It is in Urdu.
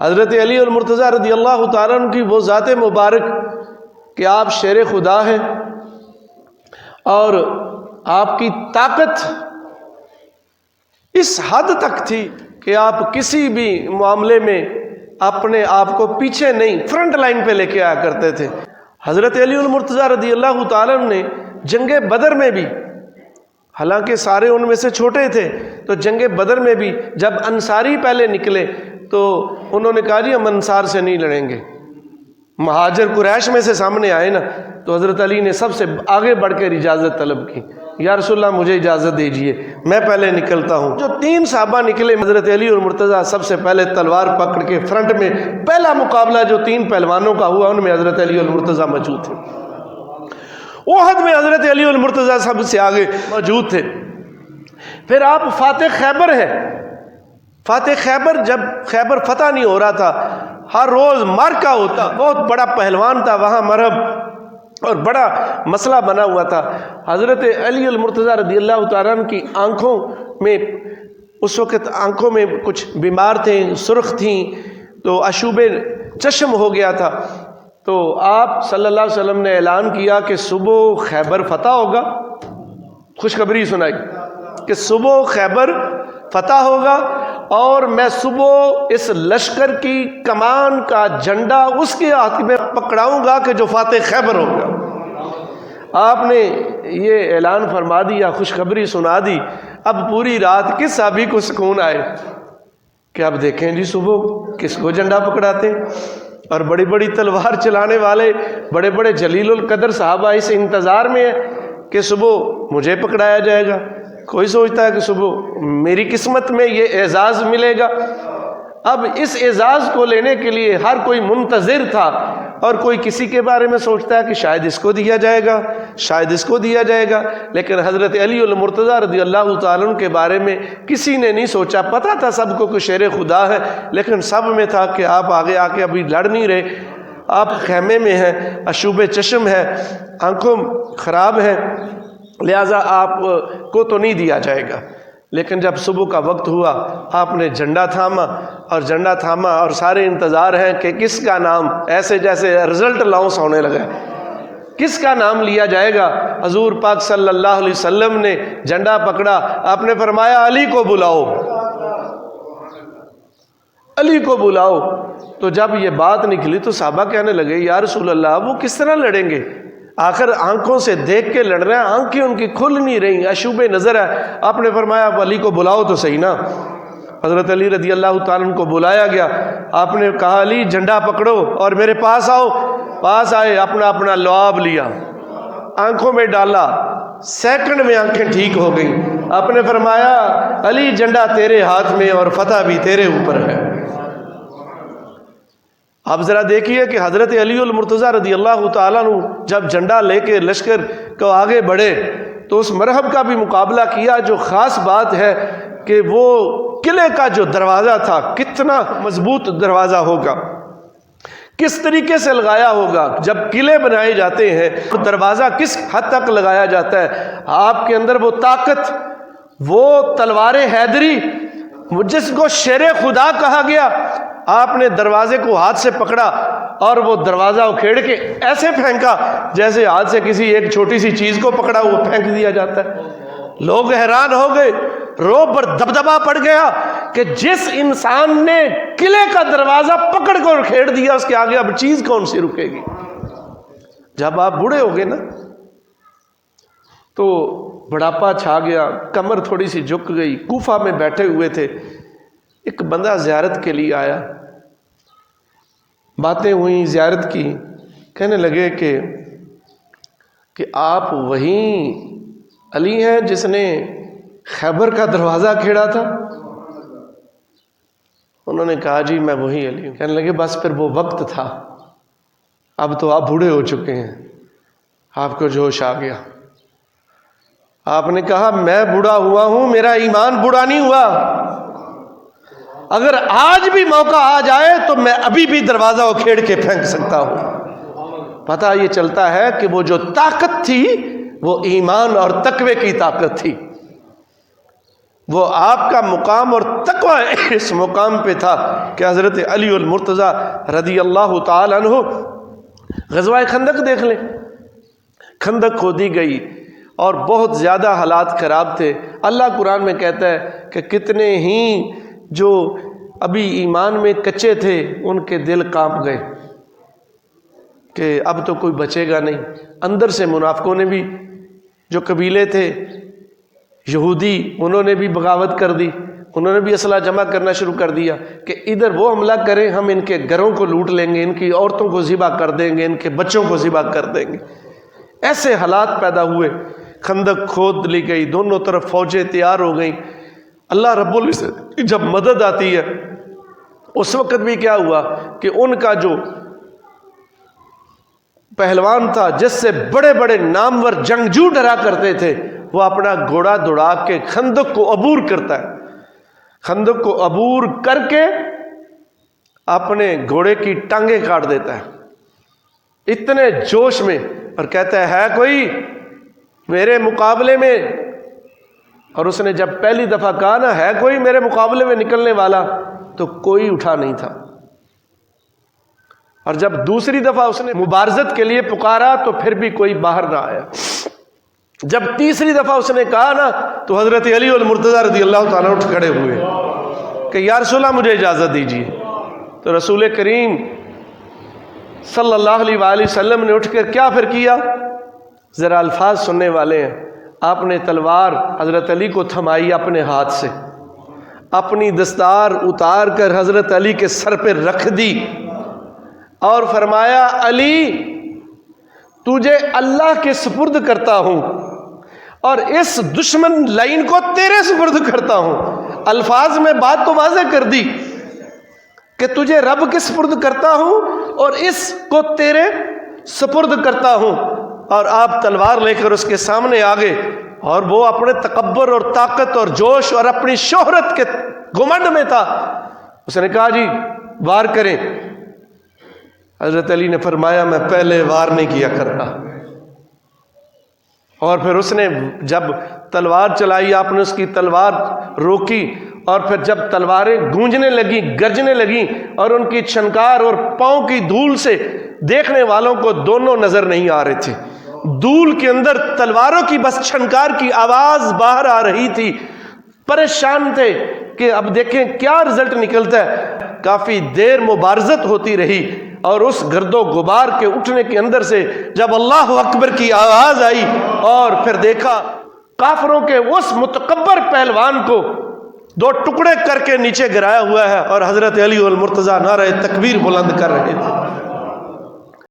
حضرت علی المرتضیٰ رضی اللہ تعالیٰ عنہ کی وہ ذات مبارک کہ آپ شیر خدا ہیں، اور آپ کی طاقت اس حد تک تھی کہ آپ کسی بھی معاملے میں اپنے آپ کو پیچھے نہیں، فرنٹ لائن پہ لے کے آیا کرتے تھے۔ حضرت علی المرتضیٰ رضی اللہ تعالیٰ عنہ نے جنگ بدر میں بھی، حالانکہ سارے ان میں سے چھوٹے تھے، تو جنگ بدر میں بھی جب انصاری پہلے نکلے تو انہوں نے کہا جی ہم انصار سے نہیں لڑیں گے۔ مہاجر قریش میں سے سامنے آئے نا، تو حضرت علی نے سب سے آگے بڑھ کر اجازت طلب کی، یا رسول اللہ مجھے اجازت دیجئے میں پہلے نکلتا ہوں۔ جو 3 صحابہ نکلے، حضرت علی اور مرتضیٰ سب سے پہلے تلوار پکڑ کے فرنٹ میں، پہلا مقابلہ جو 3 پہلوانوں کا ہوا ان میں حضرت علی اور مرتضیٰ موجود تھے۔ احد میں حضرت علی اور مرتضیٰ سب سے آگے موجود تھے۔ پھر آپ فاتح خیبر ہیں۔ فاتح خیبر، جب خیبر فتح نہیں ہو رہا تھا، ہر روز مارکا ہوتا، بہت بڑا پہلوان تھا وہاں مرہب، اور بڑا مسئلہ بنا ہوا تھا۔ حضرت علی المرتضیٰ رضی اللہ تعالیٰ عنہ کی آنکھوں میں اس وقت آنکھوں میں کچھ بیمار تھے، سرخ تھیں، تو اشوب چشم ہو گیا تھا۔ تو آپ صلی اللہ علیہ وسلم نے اعلان کیا کہ صبح خیبر فتح ہوگا، خوشخبری سنائی کہ صبح خیبر فتح ہوگا، اور میں صبح اس لشکر کی کمان کا جھنڈا اس کے ہاتھ میں پکڑاؤں گا کہ جو فاتح خیبر ہوگا۔ آپ نے یہ اعلان فرما دیا، خوشخبری سنا دی۔ اب پوری رات کس صحابی کو سکون آئے کہ اب دیکھیں جی صبح کس کو جھنڈا پکڑاتے، اور بڑی بڑی تلوار چلانے والے بڑے بڑے جلیل القدر صحابہ اس انتظار میں ہیں کہ صبح مجھے پکڑایا جائے گا۔ کوئی سوچتا ہے کہ صبح میری قسمت میں یہ اعزاز ملے گا۔ اب اس اعزاز کو لینے کے لیے ہر کوئی منتظر تھا، اور کوئی کسی کے بارے میں سوچتا ہے کہ شاید اس کو دیا جائے گا، شاید اس کو دیا جائے گا، لیکن حضرت علی المرتضیٰ رضی اللہ تعالیٰ عنہ کے بارے میں کسی نے نہیں سوچا۔ پتہ تھا سب کو کہ شیر خدا ہے، لیکن سب میں تھا کہ آپ آگے آ کے ابھی لڑ نہیں رہے، آپ خیمے میں ہیں، اشوب چشم ہے، آنکھوں خراب ہے، لہٰذا آپ کو تو نہیں دیا جائے گا۔ لیکن جب صبح کا وقت ہوا، آپ نے جھنڈا تھاما، اور سارے انتظار ہیں کہ کس کا نام، ایسے جیسے رزلٹ لاؤنس ہونے لگا، کس کا نام لیا جائے گا۔ حضور پاک صلی اللہ علیہ وسلم نے جھنڈا پکڑا، آپ نے فرمایا علی کو بلاؤ، علی کو بلاؤ۔ تو جب یہ بات نکلی تو صحابہ کہنے لگے یا رسول اللہ وہ کس طرح لڑیں گے، آخر آنکھوں سے دیکھ کے لڑ رہے ہیں، آنکھیں ان کی کھل نہیں رہی، اشوب نظر ہے۔ آپ نے فرمایا علی کو بلاؤ تو صحیح نا۔ حضرت علی رضی اللہ تعالیٰ عنہ کو بلایا گیا، آپ نے کہا علی جھنڈا پکڑو اور میرے پاس آؤ۔ پاس آئے، اپنا اپنا لعاب لیا، آنکھوں میں ڈالا، سیکنڈ میں آنکھیں ٹھیک ہو گئیں۔ آپ نے فرمایا علی جھنڈا تیرے ہاتھ میں اور فتح بھی تیرے اوپر ہے۔ آپ ذرا دیکھیے کہ حضرت علی المرتضیٰ رضی اللہ تعالیٰ عنہ جب جھنڈا لے کے لشکر کو آگے بڑھے تو اس مرحب کا بھی مقابلہ کیا۔ جو خاص بات ہے کہ وہ قلعے کا جو دروازہ تھا کتنا مضبوط دروازہ ہوگا، کس طریقے سے لگایا ہوگا۔ جب قلعے بنائے جاتے ہیں تو دروازہ کس حد تک لگایا جاتا ہے، آپ کے اندر وہ طاقت، وہ تلوار حیدری جس کو شیر خدا کہا گیا، آپ نے دروازے کو ہاتھ سے پکڑا اور وہ دروازہ اکھیڑ کے ایسے پھینکا جیسے ہاتھ سے کسی ایک چھوٹی سی چیز کو پکڑا وہ پھینک دیا جاتا ہے۔ لوگ حیران ہو گئے، روب پر دبدبا پڑ گیا کہ جس انسان نے قلعے کا دروازہ پکڑ کر کھیڑ دیا اس کے آگے اب چیز کون سی رکے گی۔ جب آپ بوڑھے ہو گئے نا تو بڑھاپا چھا گیا، کمر تھوڑی سی جھک گئی، کوفہ میں بیٹھے ہوئے تھے، ایک بندہ زیارت کے لیے آیا، باتیں ہوئیں، زیارت کی، کہنے لگے کہ آپ وہیں علی ہیں جس نے خیبر کا دروازہ کھیڑا تھا؟ انہوں نے کہا جی میں وہی علی ہوں۔ کہنے لگے بس پھر وہ وقت تھا، اب تو آپ بوڑھے ہو چکے ہیں، آپ کو جوش آ گیا۔ آپ نے کہا میں بوڑھا ہوا ہوں، میرا ایمان بوڑھا نہیں ہوا، اگر آج بھی موقع آ جائے تو میں ابھی بھی دروازہ اکھیڑ کے پھینک سکتا ہوں۔ پتہ یہ چلتا ہے کہ وہ جو طاقت تھی وہ ایمان اور تقوی کی طاقت تھی۔ وہ آپ کا مقام اور تقوی اس مقام پہ تھا کہ حضرت علی المرتضیٰ رضی اللہ تعالیٰ عنہ، غزوہ خندق دیکھ لیں، خندق کھودی گئی اور بہت زیادہ حالات خراب تھے۔ اللہ قرآن میں کہتا ہے کہ کتنے ہی جو ابھی ایمان میں کچے تھے ان کے دل کانپ گئے کہ اب تو کوئی بچے گا نہیں۔ اندر سے منافقوں نے بھی، جو قبیلے تھے یہودی، انہوں نے بھی بغاوت کر دی، انہوں نے بھی اسلحہ جمع کرنا شروع کر دیا کہ ادھر وہ حملہ کریں، ہم ان کے گھروں کو لوٹ لیں گے، ان کی عورتوں کو ذبح کر دیں گے، ان کے بچوں کو ذبح کر دیں گے۔ ایسے حالات پیدا ہوئے، خندق کھود لی گئی، دونوں طرف فوجیں تیار ہو گئیں۔ اللہ رب العزت جب مدد آتی ہے اس وقت بھی کیا ہوا کہ ان کا جو پہلوان تھا جس سے بڑے بڑے نامور جنگجو ڈرا کرتے تھے، وہ اپنا گھوڑا دوڑا کے خندق کو عبور کرتا ہے، خندق کو عبور کر کے اپنے گھوڑے کی ٹانگیں کاٹ دیتا ہے اتنے جوش میں، اور کہتا ہے کوئی میرے مقابلے میں؟ اور اس نے جب پہلی دفعہ کہا نا ہے کوئی میرے مقابلے میں نکلنے والا، تو کوئی اٹھا نہیں تھا۔ اور جب دوسری دفعہ اس نے مبارزت کے لیے پکارا تو پھر بھی کوئی باہر نہ آیا۔ جب تیسری دفعہ اس نے کہا نا تو حضرت علی المرتضیٰ رضی اللہ تعالیٰ اٹھ کھڑے ہوئے کہ یا رسول اللہ مجھے اجازت دیجیے۔ تو رسول کریم صلی اللہ علیہ وآلہ وسلم نے اٹھ کر کیا پھر کیا؟ ذرا الفاظ سننے والے ہیں۔ آپ نے تلوار حضرت علی کو تھمائی اپنے ہاتھ سے، اپنی دستار اتار کر حضرت علی کے سر پہ رکھ دی اور فرمایا علی تجھے اللہ کے سپرد کرتا ہوں اور اس دشمن لائن کو تیرے سپرد کرتا ہوں۔ الفاظ میں بات تو واضح کر دی کہ تجھے رب کے سپرد کرتا ہوں اور اس کو تیرے سپرد کرتا ہوں۔ اور آپ تلوار لے کر اس کے سامنے آگے، اور وہ اپنے تکبر اور طاقت اور جوش اور اپنی شہرت کے گھمنڈ میں تھا۔ اس نے کہا جی وار کریں۔ حضرت علی نے فرمایا میں پہلے وار نہیں کیا کرتا۔ اور پھر اس نے جب تلوار چلائی، آپ نے اس کی تلوار روکی، اور پھر جب تلواریں گونجنے لگیں، گرجنے لگیں، اور ان کی چھنکار اور پاؤں کی دھول سے دیکھنے والوں کو دونوں نظر نہیں آ رہے تھے۔ دھول کے اندر تلواروں کی بس چھنکار کی آواز باہر آ رہی تھی۔ پریشان تھے کہ اب دیکھیں کیا رزلٹ نکلتا ہے۔ کافی دیر مبارزت ہوتی رہی، اور اس گرد و غبار کے اٹھنے کے اندر سے جب اللہ اکبر کی آواز آئی، اور پھر دیکھا کافروں کے اس متکبر پہلوان کو دو ٹکڑے کر کے نیچے گرایا ہوا ہے، اور حضرت علی المرتضیٰ نعرہ تکبیر بلند کر رہے تھے۔